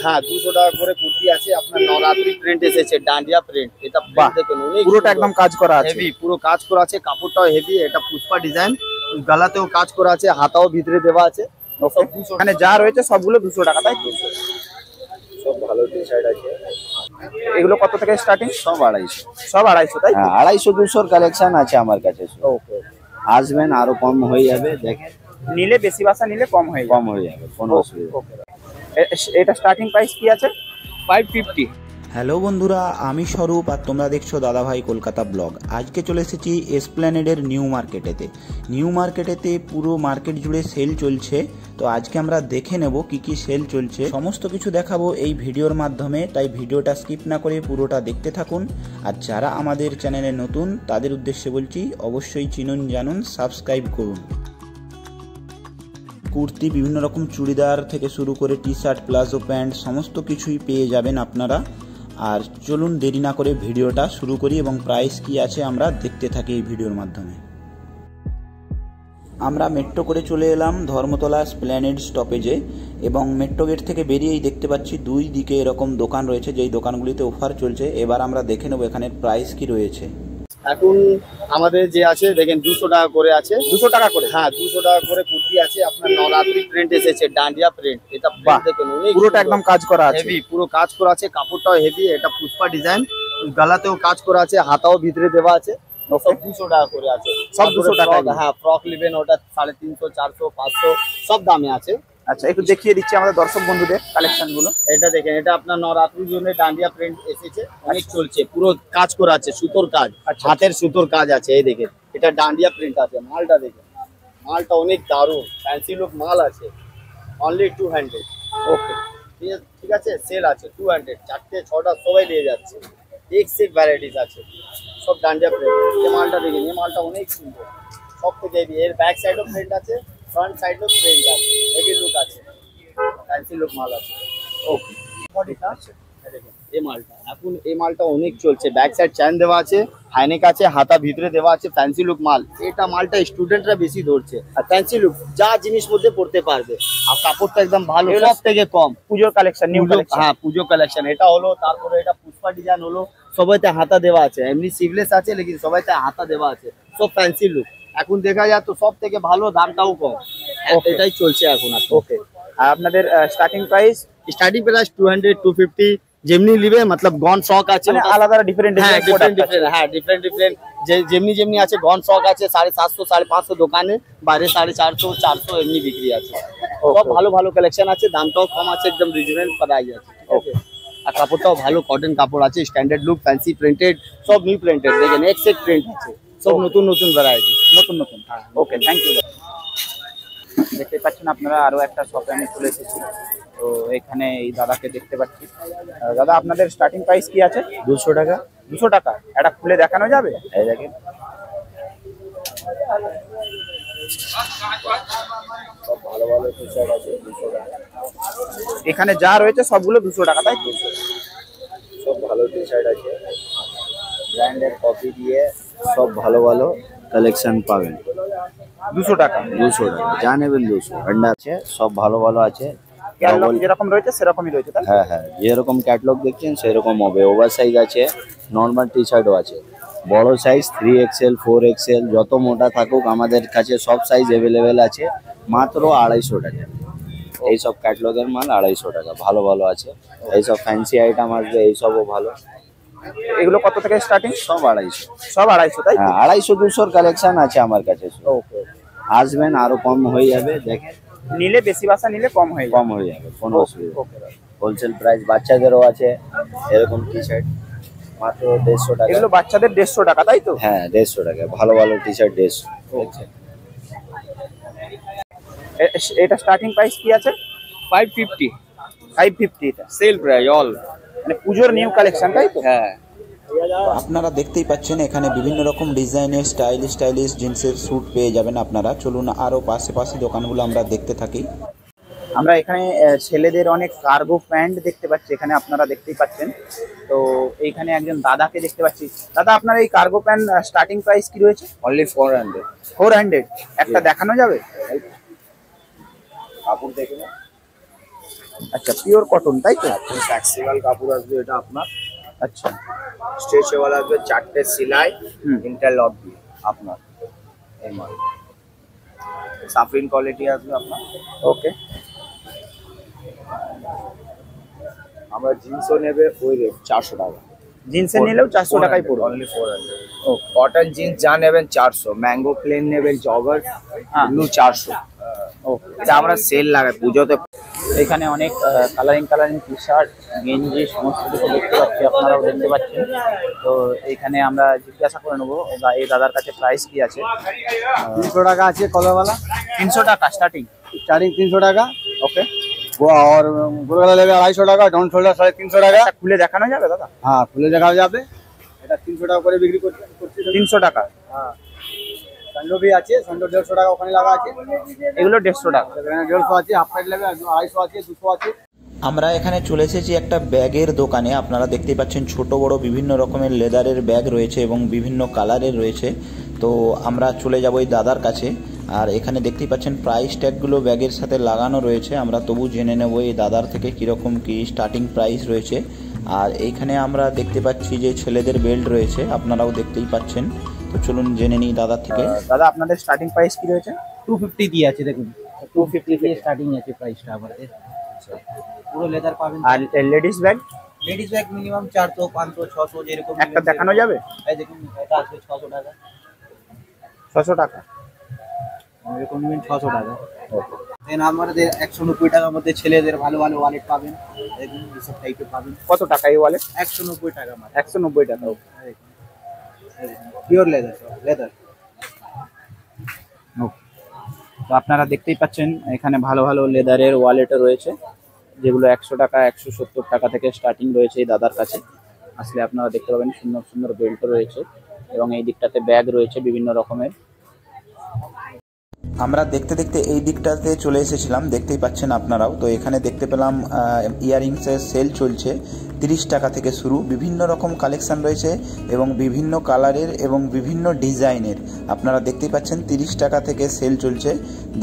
হ্যাঁ 200 টাকা করে কুর্তি আছে। আপনার নবরাত্রি প্রিন্ট এসেছে, ডান্ডিয়া প্রিন্ট। এটা প্রিন্ট দেখুন পুরোটা একদম কাজ করা আছে, হেভি, পুরো কাজ করা আছে, কাপড়টাও হেভি। এটা পুষ্পা ডিজাইন, গলাতেও কাজ করা আছে, হাতাও ভিতরে দেওয়া আছে। সব 200 মানে যা রয়েছে সবগুলো 200 টাকা, তাই তো? সব ভালো টি শার্ট আছে। এগুলো কত থেকে স্টার্টিং? সব 250। সব 250, তাই? হ্যাঁ 250-200 কালেকশন আছে আমার কাছে। ওকে, আসবেন, আরো কম হয়ে যাবে। দেখেন নিলে বেশি বাসা নিলে কম হয়ে যাবে, কোনো অসুবিধা। এটা স্টার্টিং প্রাইস কি আছে? 550। হ্যালো বন্ধুরা, আমি স্বরূপ আর তোমরা দেখছো দাদাভাই কলকাতা ব্লগ। আজকে চলে এসেছি এসপ্ল্যানেডের নিউ মার্কেটেতে। নিউ মার্কেটেতে পুরো মার্কেট জুড়ে সেল চলছে, তো আজকে আমরা দেখে নেব কি কি সেল চলছে। সমস্ত কিছু দেখাবো এই ভিডিওর মাধ্যমে, তাই ভিডিওটা স্কিপ না করে পুরোটা দেখতে থাকুন। আর যারা আমাদের চ্যানেলে নতুন তাদের উদ্দেশ্যে বলছি, অবশ্যই চিনুন জানুন, সাবস্ক্রাইব করুন। কুর্তি, বিভিন্ন রকম চুড়িদার থেকে শুরু করে টি শার্ট, প্লাজো প্যান্ট সমস্ত কিছুই পেয়ে যাবেন আপনারা। আর চলুন দেরি না করে ভিডিওটা শুরু করি এবং প্রাইস কি আছে আমরা দেখতে থাকি এই ভিডিওর মাধ্যমে। আমরা মেট্রো করে চলে এলাম ধর্মতলা এসপ্ল্যানেড স্টপেজে এবং মেট্রো গেট থেকে বেরিয়েই দেখতে পাচ্ছি দুই দিকে এরকম দোকান রয়েছে, যেই দোকানগুলিতে অফার চলছে। এবার আমরা দেখে নেব এখানের প্রাইস কি রয়েছে। এখন আমাদের যে আছে দেখেন 200 টাকা করে আছে। 200 টাকা করে? হ্যাঁ 200 টাকা করে কুর্তি আছে। আপনার নবরাত্রি প্রিন্ট এসেছে, ডান্ডিয়া প্রিন্ট। এটা প্রিন্ট দেখুন পুরোটা একদম কাজ করা আছে, হেভি, পুরো কাজ করা আছে, কাপড়টাও হেভি। এটা পুষ্পা ডিজাইন, গলাতেও কাজ করা আছে, হাতাও ভিতরে দেওয়া আছে। সব 200 টাকা করে আছে, সব 200 টাকা। হ্যাঁ ফ্রক নেবেন ওটা 350, 400, 500 সব দামে আছে। আচ্ছা, একটু দেখিয়ে দিচ্ছি আমাদের দর্শক বন্ধুদের কালেকশন গুলো। এটা দেখেন, এটা আপনার নবরাত্রির জন্য ডান্ডিয়া প্রিন্ট এসেছে, অনেক চলছে, পুরো কাজ করা আছে, সুতোর কাজ, হাতের সুতোর কাজ আছে। এই দেখেন, এটা ডান্ডিয়া প্রিন্ট আছে। মালটা দেখেন, মালটা অনেক দারুণ, ফ্যান্সি লুক মাল আছে। অনলি 200। ওকে, ঠিক আছে, সেল আছে 200, 4টে 6টা সবাই নিয়ে যাচ্ছে। এক ভ্যারাইটিস আছে, সব ডান্ডিয়া প্রিন্ট। এই মালটা দেখেন, এই মালটা অনেক সুন্দর, সব থেকে হেভি। এর ব্যাক সাইডও প্রিন্ট আছে, ফ্রন্ট সাইডও প্রিন্ট আছে, হেভি লুক আছে, ফ্যান্সি লুক মাল আছে। ওকে, বডিটা আছে দেখেন। এই মালটা এখন, এই মালটা অনেক চলছে। ব্যাক সাইড চেন দেওয়া আছে, হাইনেক আছে, হাতা ভিতরে দেওয়া আছে, ফ্যান্সি লুক মাল। এটা মালটা স্টুডেন্টরা বেশি ধরছে। আর ফ্যান্সি লুক যা জিনিস মধ্যে পড়তে পারবে। আর কাপড়টা একদম ভালো, সব থেকে কম। পুজোর কালেকশন, নিউ কালেকশন। হ্যাঁ পুজো কালেকশন এটা হলো। তারপরে এটা পুষ্পা ডিজাইন হলো, সবাইতে হাতা দেওয়া আছে। এমনি সিভলেস আছে, লেকিন সবাইতে হাতা দেওয়া আছে, সব ফ্যান্সি লুক। এখন দেখা যায় তো সব থেকে ভালো, দামটাও কম। এটাই চলছে এখন। ওকে, আর আপনাদের স্টার্টিং প্রাইস? স্টার্টিং প্রাইস 200, 250 যেমনি নিবে। মতলব গন শক আছে, আলাদা ডিফারেন্ট ডিফারেন্ট যেমনি আছে। গন শক আছে 750, 550 দোকানে, বাইরে 450, 400 এমনি বিক্রি আছে। সব ভালো ভালো কালেকশন আছে, দামটাও কম আছে, একদম রিজনেবল প্রাইস আছে। ওকে, আর কাপড়টাও ভালো, কটন কাপড় আছে, স্ট্যান্ডার্ড লুক, ফ্যান্সি প্রিন্টেড, সব নিউ প্রিন্টেড। দেখেন এক সেট প্রিন্ট আছে, সব নতুন নতুন ভ্যারাইটি, নতুন নতুন। ওকে, থ্যাংক ইউ। দেখতে পাচ্ছেন আপনারা আরো একটা শপে আমি চলে এসেছি। তো এখানে এই দাদাকে দেখতে পাচ্ছি। দাদা, আপনাদের স্টার্টিং প্রাইস কি আছে? 200 টাকা। 200 টাকা? এটা খুলে দেখানো যাবে? এই দেখেন, সব ভালো ভালো টি শার্ট আছে 200 টাকা। এখানে যা রয়েছে সবগুলো 200 টাকা, তাই? সব ভালো টি শার্ট আছে, ব্র্যান্ডের কপি দিয়ে সব ভালো ভালো কালেকশন পাবেন। 200 টাকা? 200 টাকা, যা নেবেন 200। আন্ডা আছে, সব ভালো ভালো আছে। ক্যাটালগ যেরকম রয়েছে সেরকমই রয়েছে, তাই? হ্যাঁ হ্যাঁ, যেরকম ক্যাটালগ দেখছেন সেরকম হবে। ওভার সাইজ আছে, নর্মাল টি শার্টও আছে। বড় সাইজ 3XL, 4XL, যত মোটা থাকুক আমাদের কাছে সব সাইজ অ্যাভেলেবেল আছে। মাত্র 250 টাকা। এইসব ক্যাটালগের মাল 250 টাকা, ভালো ভালো আছে। এইসব ফ্যান্সি আইটেম আসবে, এইসবও ভালো। এগুলো কত থেকে স্টার্টিং? সব 250। সব 250, তাই? হ্যাঁ 250-200 কালেকশন আছে আমার কাছে। ওকে, আসবেন, আরো কম হয়ে যাবে। দেখেন, নিলে বেশি বাসা নিলে কম হয়ে যাবে, কোনো অসুবিধা। Wholesale price. বাচ্চাদেরও আছে এরকম টি শার্ট, মাত্র 150 টাকা। এগুলো বাচ্চাদের 150 টাকা, তাই তো? হ্যাঁ 150 টাকা, ভালো ভালো টি শার্ট 150। এটা স্টার্টিং প্রাইস কি আছে? 550। 550 এটা সেল প্রাইস অল, মানে পুজোর নিউ কালেকশন, তাই তো? হ্যাঁ। আপনারা দেখতেই পাচ্ছেন এখানে বিভিন্ন রকম ডিজাইনের স্টাইলিশ জিন্সের স্যুট পেয়ে যাবেন আপনারা। চলুন আরো পাশে দোকানগুলো আমরা দেখতে থাকি। আমরা এখানে ছেলেদের অনেক কার্গো প্যান্ট দেখতে পাচ্ছি, এখানে আপনারা দেখতেই পাচ্ছেন। তো এইখানে একজন দাদাকে দেখতে পাচ্ছি। দাদা, আপনার এই কার্গো প্যান্ট স্টার্টিং প্রাইস কি রয়েছে? অনলি 400। 400? একটা দেখানো যাবে? কাপড় দেখে না, আচ্ছা, পিওর কটন তাই তো? ফ্লেক্সিবল কাপড় আসবে এটা আপনার, আচ্ছা, স্ট্রেচেবল আসবে, 4টে সেলাই, হুম। ইন্টারলক দিয়ে আপনার এই মাল। সাফরিন কোয়ালিটি আসবে আপনার। ওকে। আমরা জিন্সও নেবে ওই রেট 400 টাকা। জিন্সের নিলেও 400 টাকায় পড়বে। অনলি 400। ও, কটন জিন্স যা নেবেন 400, ম্যাঙ্গো প্লেন নেবেন জগার হ্যাঁ। ব্লু 400। ওকে। এটা আমরা সেল লাগাই পুজোতে। এখানে অনেক কালারিং টি শার্ট, গেঞ্জি সমস্ত কিছু দেখতে পাচ্ছি, আপনারাও দেখতে পাচ্ছেন। তো এখানে আমরা জিজ্ঞাসা করে নেবো এই দাদার কাছে প্রাইস কি আছে। 300 টাকা আছে কলারওয়ালা, 300 টাকা স্টার্টিং। স্টার্টিং 300 টাকা। ওকে। और গোলগলা নেবে 250 টাকা, ডাউন শোল্ডার 350 টাকা। একটা খুলে দেখানো যাবে দাদা? হ্যাঁ, খুলে দেখা যাবে। এটা 300 টাকা করে বিক্রি করছি। 300 টাকা। হ্যাঁ, স্যান্ডো ভি আছে, স্যান্ডো 150 টাকা ওখানে লাগা আছে। এগুলো 150 টাকা। এখানে 150 আছে, হাফ প্যান্ট নেবে 250 আছে, 200 আছে। আমরা এখানে চলে এসেছি একটা ব্যাগের দোকানে। আপনারা দেখতেই পাচ্ছেন ছোট বড় বিভিন্ন রকমের লেদারের ব্যাগ রয়েছে এবং বিভিন্ন কালারের রয়েছে। তো আমরা চলে যাব এই দাদার কাছে। আর এখানে দেখতেই পাচ্ছেন প্রাইস ট্যাগগুলো ব্যাগের সাথে লাগানো রয়েছে। আমরা তবু জেনে নেব এই দাদার থেকে কীরকম কি স্টার্টিং প্রাইস রয়েছে। আর এইখানে আমরা দেখতে পাচ্ছি যে ছেলেদের বেল্ট রয়েছে, আপনারাও দেখতেই পাচ্ছেন। তো চলুন জেনে নিই দাদার থেকে। দাদা আপনাদের স্টার্টিং প্রাইস কি রয়েছে? 250 দিয়ে আছে, দেখুন 250 দিয়ে স্টার্টিং আছে প্রাইসটা আমাদের। পুরো লেদার পাবেন। আর ladies bag? Ladies bag minimum 400, 500, 600 যেরকম। একটা দেখানো যাবে? এই দেখুন, এটা আছে 600 টাকা। 600 টাকা। এরকম নেবেন 600 টাকা। দেন আমাদের 190 টাকার মধ্যে ছেলেদের ভালো ভালো ওয়ালেট পাবেন, দেখুন এইসব টাইপের পাবেন। কত টাকা এই ওয়ালেট? 190 টাকা মাত্র। 190 টাকা। Pure leather, leather. তো আপনারা দেখতেই পাচ্ছেন এখানে ভালো ভালো লেদারের ওয়ালেটও রয়েছে, যেগুলো 100 টাকা 170 টাকা থেকে স্টার্টিং রয়েছে এই দাদার কাছে। আসলে আপনারা দেখতে পাবেন সুন্দর সুন্দর বেল্টও রয়েছে এবং এই দিকটাতে ব্যাগ রয়েছে বিভিন্ন রকমের। আমরা দেখতে দেখতে এই দিকটাতে চলে এসেছিলাম, দেখতেই পাচ্ছেন আপনারাও। তো এখানে দেখতে পেলাম ইয়াররিংসের সেল চলছে। 30 টাকা থেকে শুরু, বিভিন্ন রকম কালেকশান রয়েছে এবং বিভিন্ন কালারের এবং বিভিন্ন ডিজাইনের। আপনারা দেখতেই পাচ্ছেন 30 টাকা থেকে সেল চলছে,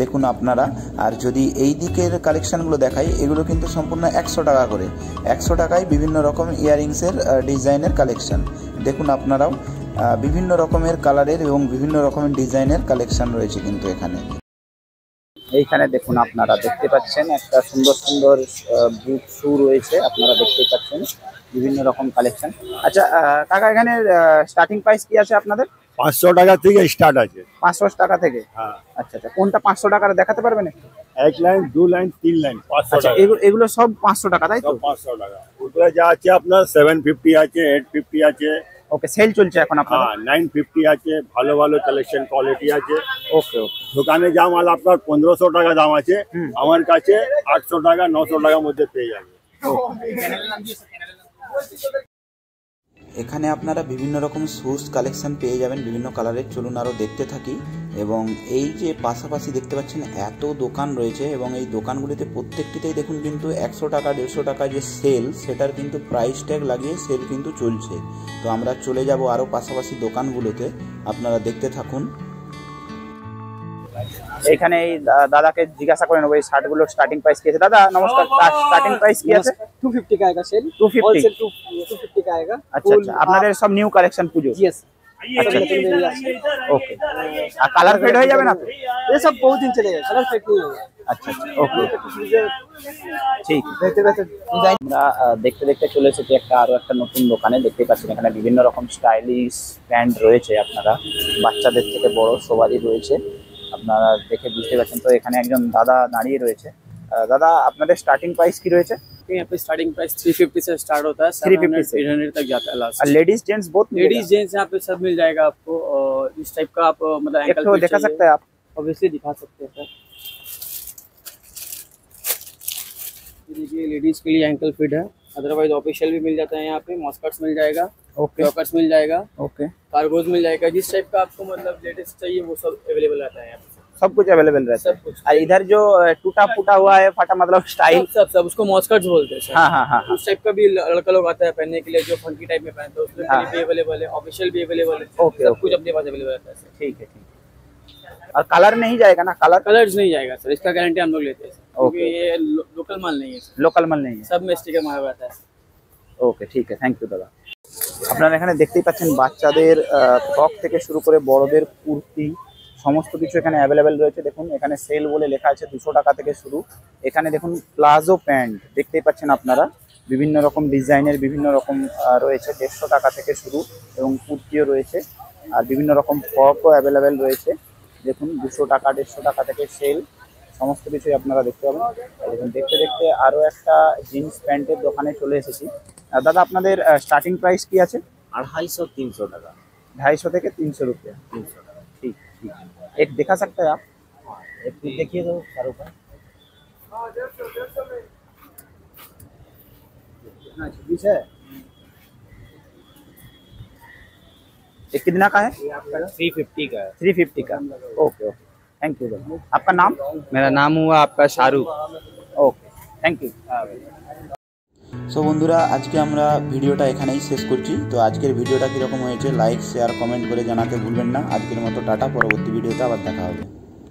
দেখুন আপনারা। আর যদি এই দিকের কালেকশানগুলো দেখাই, এগুলো কিন্তু সম্পূর্ণ 100 টাকা করে। 100 টাকায় বিভিন্ন রকম ইয়াররিংসের ডিজাইনের কালেকশান, দেখুন আপনারাও। বিভিন্ন রকমের কালারের এবং বিভিন্ন রকমের ডিজাইনের কালেকশন রয়েছে কিন্তু এখানে। এইখানে দেখুন আপনারা দেখতে পাচ্ছেন একটা সুন্দর সুন্দর বুট শু রয়েছে, আপনারা দেখতেই পাচ্ছেন বিভিন্ন রকম কালেকশন। আচ্ছা কাকা, এখানে স্টার্টিং প্রাইস কি আছে আপনাদের? 500 টাকা থেকে স্টার্ট আছে। 500 টাকা থেকে? হ্যাঁ। আচ্ছা আচ্ছা, কোনটা 500 টাকার দেখাতে পারবেন একটু? 1 লাইন 2 লাইন 3 লাইন 500 আচ্ছা, টাকা। এগুলো সব 500 টাকা তাই তো? সব 500 টাকা। উপরে যা আছে আপনার 750 আছে, 850 আছে। ওকে, সেল চলছে এখন আপনার? হ্যাঁ, 950 আছে, ভালো ভালো কালেকশন কোয়ালিটি আছে। ওকে ওকে। দোকানে যা মাল আপনার 1500 টাকা দাম আছে, আমার কাছে 800 টাকা 900 টাকার মধ্যে পেয়ে যাবে। এখানে আপনারা বিভিন্ন রকম শুজ কালেকশন পেয়ে যাবেন বিভিন্ন কালারের। চলুন আরও দেখতে থাকি। এবং এই যে পাশাপাশি দেখতে পাচ্ছেন এত দোকান রয়েছে এবং এই দোকানগুলিতে প্রত্যেকটিতেই দেখুন কিন্তু 100 টাকা 150 টাকা যে সেল, সেটার কিন্তু প্রাইস ট্যাগ লাগিয়ে সেল কিন্তু চলছে। তো আমরা চলে যাব আরও পাশাপাশি দোকানগুলোতে, আপনারা দেখতে থাকুন। এখানে এই দাদাকে জিজ্ঞাসা করে নেবো এই শার্টগুলোর স্টার্টিং প্রাইস কি আছে। দাদা নমস্কার, স্টার্টিং প্রাইস কি আছে? 250 का आएगा सेल। 250 होलसेल 250 का आएगा। আচ্ছা আচ্ছা, আপনাদের সব নিউ কালেকশন পুজো? यस। আচ্ছা ওকে। আর কালার ফেড হয়ে যাবে না তো? ये सब बहुत दिन चलेगा, कलर फेड नहीं होगा। আচ্ছা আচ্ছা ওকে ঠিক। আমরা দেখতে দেখতে চলে এসেছি আরো একটা নতুন দোকানে। দেখতে পাচ্ছেন এখানে বিভিন্ন রকম স্টাইলিশ প্যান্ট রয়েছে, আপনারা বাচ্চাদের থেকে বড় সবারই রয়েছে, আপনারা দেখে বুঝতে পারছেন। তো এখানে একজন দাদা দাঁড়িয়ে রয়েছে। দাদা আপনাদের স্টার্টিং প্রাইস কি রয়েছে? यहाँ पे स्टार्टिंग प्राइस 350 से स्टार्ट होता है, 350 से 800 तक जाता है लास्ट। और ladies gents both? Ladies gents यहाँ पे सब मिल जाएगा आपको। और इस टाइप का आप मतलब एक तो दिखा सकते हैं आप? ऑब्वियसली दिखा सकते हैं सर। ये देखिए लेडीज के लिए एंकल फिट है, अदरवाइज ऑफिशियल भी मिल जाता है यहाँ पे। मॉस्कट्स मिल जाएगा, ओके जॉकर्स मिल जाएगा, ओके, कार्गोज मिल जाएगा। जिस टाइप का आपको मतलब लेटेस्ट चाहिए वो सब अवेलेबल रहता है यहाँ पे। सब कुछ अवेलेबल रहता है। सब कुछ। और इधर जो टूटा फूटा हुआ है, फटा मतलब स्टाइल? सब सब उसको मॉस्कट्स बोलते हैं सर। हाँ हाँ हाँ हाँ। उस टाइप का भी लड़का लोग आता है पहनने के लिए, जो फंकी टाइप में पहनते हैं, उसमें भी अवेलेबल है, ऑफिशियल भी अवेलेबल है। ओके, सब ओके। कुछ अपने पास अवेलेबल रहता है सर। ठीक है ठीक है। और कलर नहीं जाएगा ना? कलर कलर्स नहीं जाएगा सर, इसका गारंटी हम लोग लेते हैं सर। क्योंकि ओके ये लोकल माल नहीं है, লোকাল মাল নেই सब में स्टिकर मारा रहता है। ওকে ঠিক আছে, থ্যাংক ইউ দাদা। আপনারা এখানে দেখতেই পাচ্ছেন বাচ্চাদের ফ্রক থেকে শুরু করে বড়দের কুর্তি সমস্ত কিছু এখানে অ্যাভেলেবেল রয়েছে। দেখুন এখানে সেল বলে লেখা আছে 200 টাকা থেকে শুরু। এখানে দেখুন প্লাজো প্যান্ট দেখতেই পাচ্ছেন আপনারা, বিভিন্ন রকম ডিজাইনের বিভিন্ন রকম রয়েছে, 150 টাকা থেকে শুরু এবং কুর্তিও রয়েছে। আর বিভিন্ন রকম ফ্রকও অ্যাভেলেবেল রয়েছে। দেখুন 200 টাকা 150 টাকা থেকে সেল, সমস্ত কিছুই আপনারা দেখতে পাবেন। দেখুন দেখতে দেখতে আরও একটা জিন্স প্যান্টের দোকানে চলে এসেছি। দাদা আপনাদের স্টার্টিং প্রাইস কি আছে? 250-300 টাকা। 250 থেকে 300 रुपये। 300 টাকা। ठीक ठीक, एक दिखा सकते हैं आप? एक पीस देखिए तो चारों का कितना 26 है। ये कितना का है? ये आपका 350 का है। 350 का। ओके ओके, थैंक यू दादा। आपका नाम? मेरा नाम हुआ आपका Shahrukh. Okay, thank you. So বন্ধুরা আজকে আমরা ভিডিওটা এখানেই শেষ করছি। তো আজকের ভিডিওটা কীরকম হয়েছে লাইক শেয়ার কমেন্ট করে জানাতে ভুলবেন না। আজকের মতো টাটা, পরবর্তী ভিডিওতে আবার দেখা হবে।